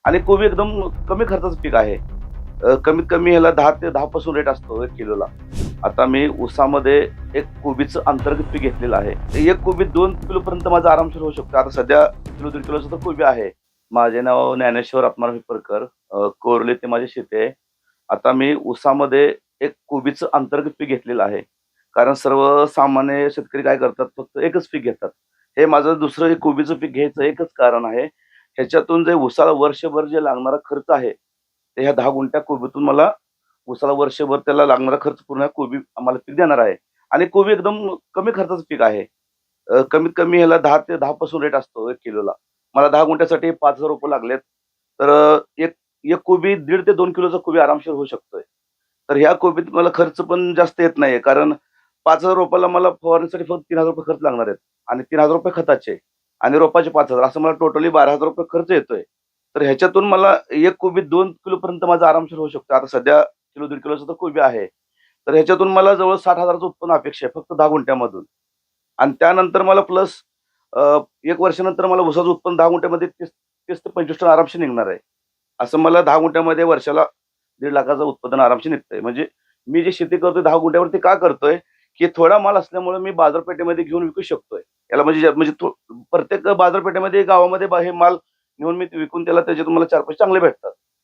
आणि कोबी एकदम कमी खर्चाचं पीक आहे. कमीत कमी ह्याला 10 ते 10 पासून रेट असतो 1 किलोला. आता मी ऊसामध्ये एक कोबीचं अंतर्गत पीक घेतलेलं आहे. एक कोबी 2 किलोपर्यंत माझा आरामशीर होऊ शकतो. आता सध्या किलो 1.5 किलोचं तर कोबी आहे. माझे नाव ज्ञानेश्वर आत्माराम हिप्परकर. कोरले ते माझी शेती आहे. आता मी ऊसामध्ये एक कोबीचं अंतर्गत पीक घेतलेलं आहे. कारण सर्वसामान्य शेतकरी काय करतात, फक्त एकच पीक घेतात. हे माझं दुसरं हे कोबीचं पीक घ्यायचं एकच कारण आहे. ह्याच्यातून जे ऊसाला वर्षभर जे लागणारा खर्च आहे, ते ह्या 10 गुंठ्या कोबीतून मला ऊसाला वर्षभर त्याला लागणारा खर्च पूर्ण कोबी आम्हाला पीक देणार आहे. आणि कोबी एकदम कमी खर्चाचं पीक आहे. कमीत कमी ह्याला 10 ते 10 पासून रेट असतो 1 किलोला. मला 10 गुंठ्यासाठी ₹5,000 लागलेत. तर एक एक कोबी 1.5 ते 2 किलोचा कोबी आरामशीर होऊ शकतोय. तर ह्या कोबीत मला खर्च पण जास्त येत नाहीये. कारण ₹5,000 मला फवारणीसाठी फक्त ₹3,000 खर्च लागणार आहेत आणि ₹3,000 खताचे आणि रोपाचे 5,000 असं मला टोटली ₹12,000 खर्च येतोय. तर ह्याच्यातून मला एक कोबी 2 किलोपर्यंत माझा आरामशीर होऊ शकतो. आता सध्या किलो 1.5 किलोचा तर कोबी आहे. तर ह्याच्यातून मला जवळ 60,000चं उत्पन्न अपेक्षा आहे फक्त 10 गुंठ्यामधून. आणि त्यानंतर मला प्लस 1 वर्षानंतर मला ऊसाचं उत्पन्न 10 गुंठ्यामध्ये 30 ते 25 टन आरामशीर निघणार आहे. असं मला 10 गुंठ्यामध्ये वर्षाला 1.5 लाखाचं उत्पादन आरामशीर निघतंय. म्हणजे मी जी शेती करतोय 10 गुंठ्यावरती का करतोय, की थोडा माल असल्यामुळे मी बाजारपेठेमध्ये घेऊन विकू शकतोय. याला म्हणजे प्रत्येक बाजारपेठेमध्ये गावामध्ये हे माल नेऊन मी विकून त्याला त्याच्यातून मला 4 पैसे चांगले भेटतात.